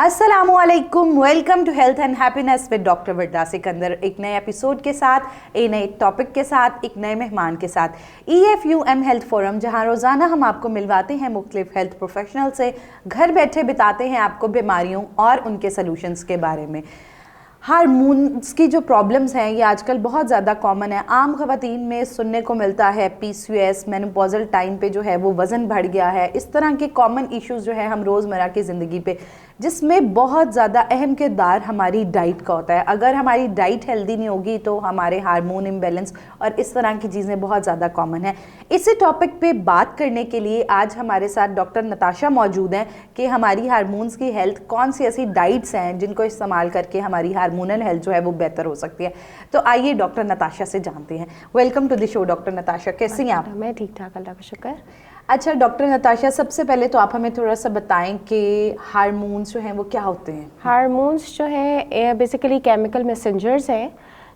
अस्सलामुअलैकुम, welcome to health and happiness with doctor Warda Sikandar. एक नए एपिसोड के साथ, एक नए टॉपिक के साथ, एक नए मेहमान के साथ EFUM हेल्थ फोरम, जहां रोज़ाना हम आपको मिलवाते हैं मुख्तलिफ हेल्थ प्रोफेशनल से, घर बैठे बताते हैं आपको बीमारियों और उनके सलूशंस के बारे में। हार्मोन्स की जो प्रॉब्लम्स हैं ये आजकल बहुत ज़्यादा कॉमन है। आम ख़वातीन में सुनने को मिलता है PCOS, मेनोपॉजल टाइम पे जो है वो वज़न बढ़ गया है। इस तरह के कॉमन इश्यूज़ जो है हम रोज़मर्रा की ज़िंदगी पे, जिसमें बहुत ज़्यादा अहम किरदार हमारी डाइट का होता है। अगर हमारी डाइट हेल्दी नहीं होगी तो हमारे हार्मोन इम्बैलेंस और इस तरह की चीज़ें बहुत ज़्यादा कॉमन है। इसी टॉपिक पे बात करने के लिए आज हमारे साथ डॉक्टर नताशा मौजूद हैं कि हमारी हार्मोन्स की हेल्थ, कौन सी ऐसी डाइट्स हैं जिनको इस्तेमाल करके हमारी हार्मोनल हेल्थ जो है वो बेहतर हो सकती है। तो आइए डॉक्टर नताशा से जानते हैं। Welcome to the show doctor Natasha, कैसी हैं आप? मैं ठीक ठाक, अल्लाह का शुक्र। अच्छा डॉक्टर नताशा, सबसे पहले तो आप हमें थोड़ा सा बताएं कि हार्मोन्स जो हैं वो क्या होते हैं? हार्मोन्स जो है बेसिकली केमिकल मैसेंजर्स हैं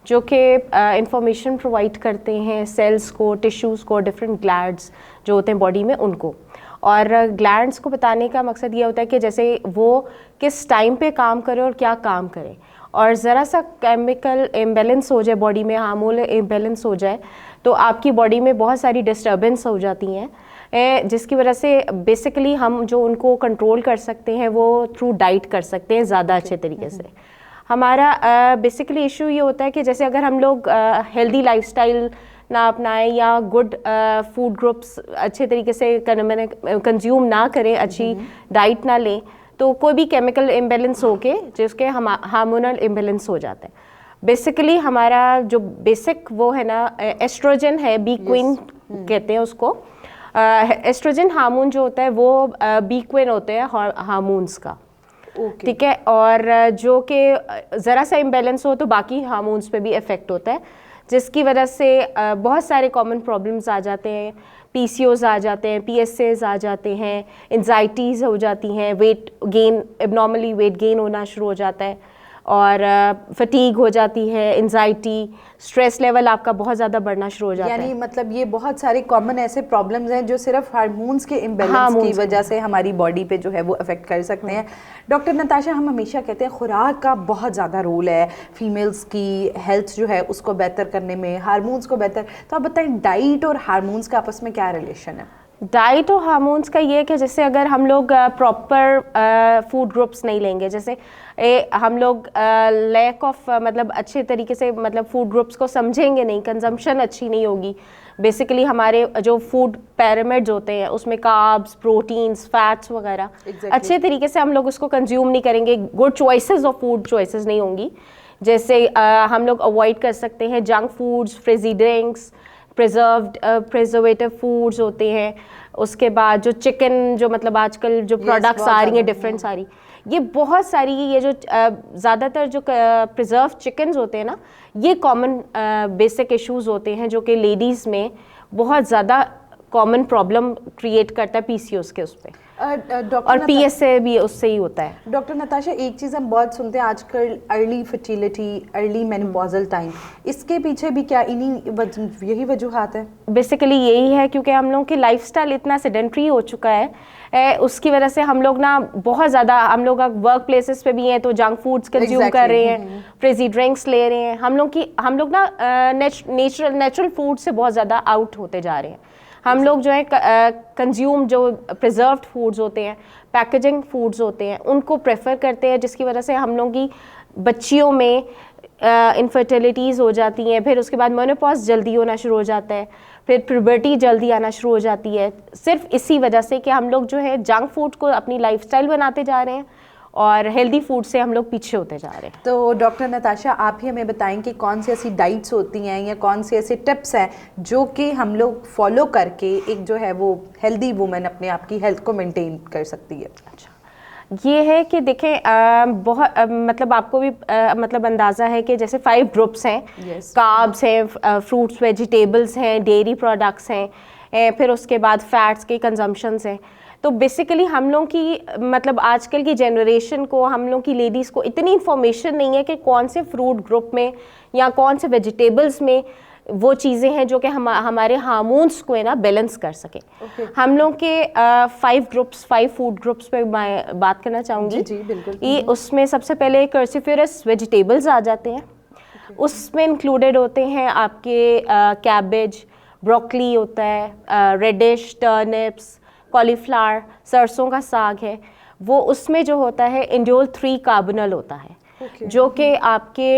जो कि इंफॉर्मेशन प्रोवाइड करते हैं सेल्स को, टिश्यूज़ को, डिफरेंट ग्लैंड्स जो होते हैं बॉडी में उनको। और ग्लैंड्स को बताने का मकसद ये होता है कि जैसे वो किस टाइम पे काम करें और क्या काम करें। और ज़रा सा केमिकल इम्बैलेंस हो जाए बॉडी में, हार्मोनल इम्बैलेंस हो जाए तो आपकी बॉडी में बहुत सारी डिस्टर्बेंस हो जाती हैं, जिसकी वजह से बेसिकली हम जो उनको कंट्रोल कर सकते हैं वो थ्रू डाइट कर सकते हैं ज़्यादा अच्छे तरीके से। हमारा बेसिकली इशू ये होता है कि जैसे अगर हम लोग हेल्दी लाइफस्टाइल ना अपनाएं या गुड फूड ग्रुप्स अच्छे तरीके से कंज्यूम ना करें, अच्छी डाइट ना लें, तो कोई भी केमिकल इम्बैलेंस होके जिसके हम हार्मोनल इम्बैलेंस हो जाते हैं। बेसिकली हमारा जो बेसिक वो है ना एस्ट्रोजन है, बी क्वीन कहते हैं उसको। एस्ट्रोजन हार्मोन जो होता है वो बी क्वीन होते हैं हार्मोन्स का, ठीक है। और जो कि ज़रा सा इम्बैलेंस हो तो बाकी हार्मोन्स पे भी इफ़ेक्ट होता है, जिसकी वजह से बहुत सारे कॉमन प्रॉब्लम्स आ जाते हैं। PCOS आ जाते हैं, PSAs आ जाते हैं, एंजाइटीज़ हो जाती हैं, weight gain, abnormally weight gain होना शुरू हो जाता है, और फटीग हो जाती है, एंजाइटी, स्ट्रेस लेवल आपका बहुत ज़्यादा बढ़ना शुरू हो जाता है। यानी मतलब ये बहुत सारे कॉमन ऐसे प्रॉब्लम्स हैं जो सिर्फ हार्मोन्स के इम्बैलेंस की वजह से हमारी बॉडी पे जो है वो अफेक्ट कर सकते हैं। डॉक्टर नताशा, हम हमेशा कहते हैं खुराक का बहुत ज़्यादा रोल है फीमेल्स की हेल्थ जो है उसको बेहतर करने में, हार्मोन्स को बेहतर। तो आप बताएं डाइट और हार्मोन्स का आपस में क्या रिलेशन है? डाइट और हार्मोन्स का ये है कि जैसे अगर हम लोग प्रॉपर फूड ग्रुप्स नहीं लेंगे, जैसे हम लोग लैक ऑफ मतलब अच्छे तरीके से मतलब फूड ग्रुप्स को समझेंगे नहीं, कंजम्पशन अच्छी नहीं होगी। बेसिकली हमारे जो फूड पिरामिड्स होते हैं उसमें कार्ब्स, प्रोटीन्स, फैट्स वगैरह अच्छे तरीके से हम लोग उसको कंज्यूम नहीं करेंगे, good choices of food choices नहीं होंगी। जैसे हम लोग अवॉइड कर सकते हैं junk foods, फ्रिजी drinks, preservative foods होते हैं। उसके बाद जो चिकन, जो मतलब आजकल जो प्रोडक्ट्स आ रही हैं डिफरेंट सारी, ये बहुत सारी, ये जो ज़्यादातर जो प्रिजर्व चिकन्स होते हैं ना, ये कॉमन बेसिक इश्यूज होते हैं जो कि लेडीज़ में बहुत ज़्यादा कॉमन प्रॉब्लम क्रिएट करता है PCOS के उस पर। और PSA भी उससे ही होता है। डॉक्टर नताशा, एक चीज़ हम बहुत सुनते हैं आजकल, early fertility, early menopausal time, इसके पीछे भी क्या यही वजूहात है? बेसिकली यही है क्योंकि हम लोग की लाइफस्टाइल इतना सेडेंट्री हो चुका है, उसकी वजह से हम लोग ना बहुत ज़्यादा, हम लोग वर्क प्लेसेस पे भी हैं तो जंक फूड्स कंज्यूम कर रहे हैं, फ्रिजी ड्रिंक्स ले रहे हैं। हम लोग ना नेचुरल फूड से बहुत ज़्यादा आउट होते जा रहे हैं। हम लोग जो है कंज्यूम जो प्रिजर्व्ड फूड्स होते हैं, पैकेजिंग फूड्स होते हैं, उनको प्रेफर करते हैं, जिसकी वजह से हम लोग की बच्चियों में इनफर्टिलिटीज़ हो जाती हैं। फिर उसके बाद मेनोपॉज जल्दी होना शुरू हो जाता है, फिर प्यूबर्टी जल्दी आना शुरू हो जाती है, सिर्फ इसी वजह से कि हम लोग जो है जंक फूड को अपनी लाइफस्टाइल बनाते जा रहे हैं और हेल्दी फूड से हम लोग पीछे होते जा रहे हैं। तो डॉक्टर नताशा, आप ही हमें बताएं कि कौन सी ऐसी डाइट्स होती हैं या कौन सी ऐसी टिप्स हैं जो कि हम लोग फॉलो करके एक जो है वो हेल्दी वुमेन अपने आप की हेल्थ को मेंटेन कर सकती है? अच्छा, ये है कि देखें बहुत मतलब आपको भी मतलब अंदाज़ा है कि जैसे 5 ग्रुप्स हैं, कार्ब्स हैं, फ्रूट्स, वेजिटेबल्स हैं, डेयरी प्रोडक्ट्स हैं, फिर उसके बाद फैट्स के कंजम्पशंस हैं। तो बेसिकली हम लोग की मतलब आजकल की जनरेशन को, हम लोग की लेडीज़ को इतनी इन्फॉर्मेशन नहीं है कि कौन से फ्रूट ग्रुप में या कौन से वेजिटेबल्स में वो चीज़ें हैं जो कि हमारे हार्मोन्स को है ना बैलेंस कर सके। हम लोग के 5 फूड ग्रुप्स पे मैं बात करना चाहूँगी। जी बिल्कुल। ये उसमें सबसे पहले कर्सिफेरस वेजिटेबल्स आ जाते हैं। उसमें इंक्लूडेड होते हैं आपके कैबेज, ब्रोकली होता है, रेडिश, टर्निप्स, कॉलीफ्लावर, सरसों का साग है। वो उसमें जो होता है इंडोल 3 कार्बोनल होता है, जो कि आपके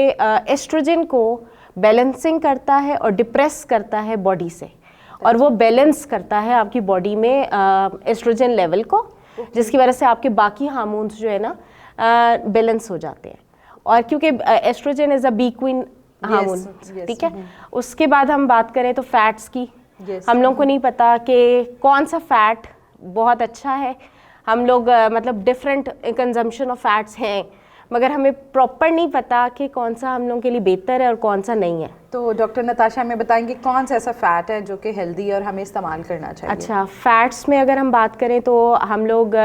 एस्ट्रोजन को बैलेंसिंग करता है और डिप्रेस करता है बॉडी से, और वो बैलेंस करता है आपकी बॉडी में एस्ट्रोजन लेवल को, जिसकी वजह से आपके बाकी हार्मोन्स जो है ना बैलेंस हो जाते हैं। और क्योंकि oestrogen is a bee queen hormone, ठीक है। उसके बाद हम बात करें तो फैट्स की, हम लोग को नहीं पता कि कौन सा फैट बहुत अच्छा है। हम लोग मतलब डिफरेंट कंजम्पशन ऑफ फैट्स हैं, मगर हमें प्रॉपर नहीं पता कि कौन सा हम लोगों के लिए बेहतर है और कौन सा नहीं है। तो डॉक्टर नताशा हमें बताएंगे कौन सा ऐसा फैट है जो कि हेल्दी है और हमें इस्तेमाल करना चाहिए? अच्छा, फैट्स में अगर हम बात करें तो हम लोग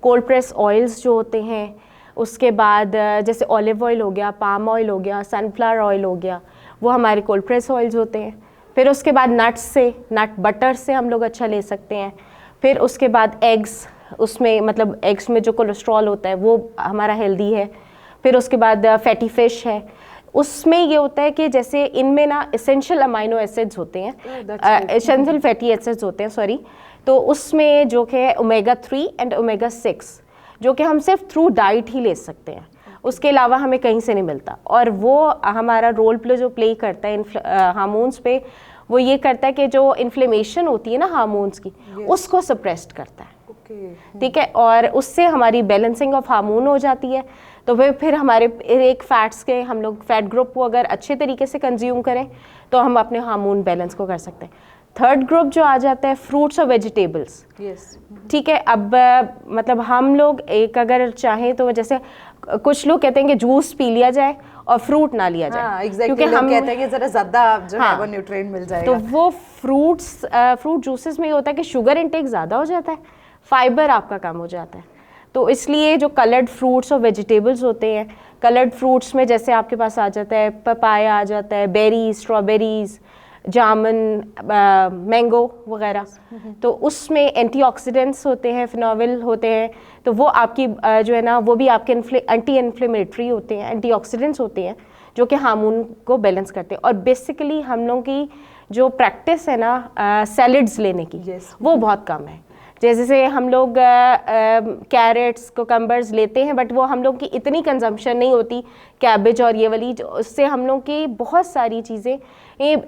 कोल्ड प्रेस ऑयल्स जो होते हैं, उसके बाद जैसे ऑलिव ऑयल हो गया, पाम ऑयल हो गया, सनफ्लावर ऑयल हो गया, वो हमारे कोल्ड प्रेस ऑयल्स होते हैं। फिर उसके बाद नट्स से, नट बटर से हम लोग अच्छा ले सकते हैं। फिर उसके बाद एग्स, उसमें मतलब एग्स में जो कोलेस्ट्रॉल होता है वो हमारा हेल्दी है। फिर उसके बाद फैटी फिश है, उसमें ये होता है कि जैसे इनमें ना एसेंशियल अमाइनो एसिड्स होते हैं, एसेंशियल फैटी एसिड्स होते हैं सॉरी, तो उसमें जो कि ओमेगा 3 एंड ओमेगा 6 जो कि हम सिर्फ थ्रू डाइट ही ले सकते हैं, उसके अलावा हमें कहीं से नहीं मिलता। और वो हमारा रोल प्ले जो प्ले करता है हार्मोन्स पे, वो ये करता है कि जो इन्फ्लेमेशन होती है ना हार्मोन्स की, उसको सप्रेस्ड करता है, ठीक है। और उससे हमारी बैलेंसिंग ऑफ हार्मोन हो जाती है। तो फिर हमारे एक फैट्स के, हम लोग फैट ग्रुप को अगर अच्छे तरीके से कंज्यूम करें तो हम अपने हार्मोन बैलेंस को कर सकते हैं। थर्ड ग्रुप जो आ जाता है फ्रूट्स और वेजिटेबल्स, ठीक है। अब मतलब हम लोग एक अगर चाहें तो जैसे कुछ लोग कहते हैं कि जूस पी लिया जाए और फ्रूट ना लिया जाए, क्योंकि हम कहते हैं कि जरा ज़्यादा जो है वो न्यूट्रिएंट मिल जाएगा। तो वो फ्रूट जूसेस में ये होता है कि शुगर इंटेक ज़्यादा हो जाता है, फाइबर आपका कम हो जाता है। तो इसलिए जो कलर्ड फ्रूट्स और वेजिटेबल्स होते हैं, कलर्ड फ्रूट्स में जैसे आपके पास आ जाता है पपाया, आ जाता है बेरीज, स्ट्रॉबेरीज, जामुन, मैंगो वगैरह, तो उसमें एंटीऑक्सीडेंट्स होते हैं, फिनोल होते हैं, तो वो आपकी जो है ना वो भी आपके एंटी इन्फ्लेमेटरी होते हैं, एंटीऑक्सीडेंट्स होते हैं जो कि हार्मोन को बैलेंस करते हैं। और बेसिकली हम लोगों की जो प्रैक्टिस है ना सैलड्स लेने की, वो बहुत कम है। जैसे हम लोग कैरेट्स, कोकम्बर्स लेते हैं, बट वो हम लोग की इतनी कंजम्पशन नहीं होती, कैबेज और ये वाली, उससे हम लोग की बहुत सारी चीज़ें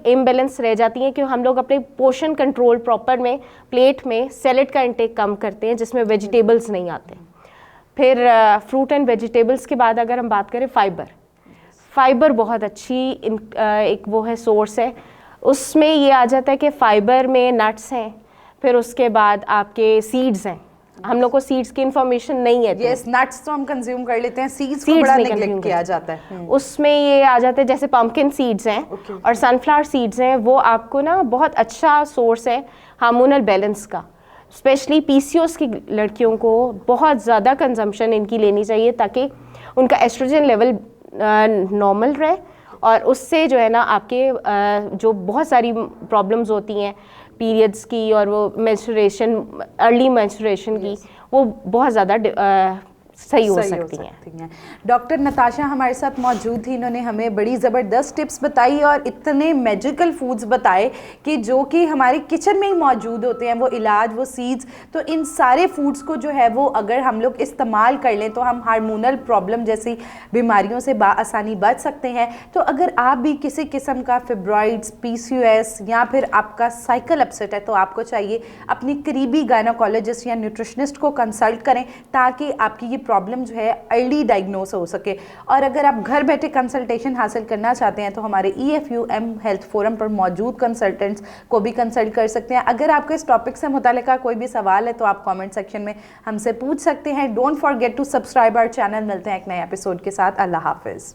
इम्बैलेंस रह जाती हैं कि हम लोग अपने पोर्शन कंट्रोल प्रॉपर में प्लेट में सैलेड का इंटेक कम करते हैं, जिसमें वेजिटेबल्स नहीं आते। फिर फ्रूट एंड वेजिटेबल्स के बाद अगर हम बात करें फाइबर बहुत अच्छी एक वो है, सोर्स है। उसमें ये आ जाता है कि फाइबर में नट्स हैं, फिर उसके बाद आपके सीड्स हैं। हम लोग को सीड्स की इंफॉर्मेशन नहीं है। यस, नट्स तो हम कंज्यूम कर लेते हैं, सीड्स को बड़ा नेग्लेक्ट किया जाता है। उसमें ये आ जाते हैं जैसे पंपकिन सीड्स हैं और सनफ्लावर सीड्स हैं, वो आपको ना बहुत अच्छा सोर्स है हार्मोनल बैलेंस का। स्पेशली पीसीओएस की लड़कियों को बहुत ज़्यादा कंजम्पशन इनकी लेनी चाहिए, ताकि उनका एस्ट्रोजन लेवल नॉर्मल रहे, और उससे जो है ना आपके जो बहुत सारी प्रॉब्लम्स होती हैं पीरियड्स की और वो मेंस्ट्रुएशन, अर्ली मेंस्ट्रुएशन की, वो बहुत ज़्यादा सही हो सकती हैं। डॉक्टर नताशा हमारे साथ मौजूद थी, इन्होंने हमें बड़ी ज़बरदस्त टिप्स बताई और इतने मैजिकल फूड्स बताए कि जो कि हमारे किचन में ही मौजूद होते हैं, वो इलाज, वो सीड्स। तो इन सारे फूड्स को जो है वो अगर हम लोग इस्तेमाल कर लें तो हम हार्मोनल प्रॉब्लम जैसी बीमारियों से आसानी बच सकते हैं। तो अगर आप भी किसी किस्म का फिब्रॉइड्स, पीसीओएस या फिर आपका साइकिल अपसेट है, तो आपको चाहिए अपनी करीबी गायनोकोलॉजिस्ट या न्यूट्रिशनिस्ट को कंसल्ट करें, ताकि आपकी ये प्रॉब्लम जो है अर्ली डायग्नोस हो सके। और अगर आप घर बैठे कंसल्टेशन हासिल करना चाहते हैं तो हमारे EFUM हेल्थ फोरम पर मौजूद कंसल्टेंट्स को भी कंसल्ट कर सकते हैं। अगर आपको इस टॉपिक से मुताल्लिका कोई भी सवाल है तो आप कमेंट सेक्शन में हमसे पूछ सकते हैं। Don't forget to subscribe our channel. मिलते हैं एक नए एपिसोड के साथ। अल्लाह हाफिज़।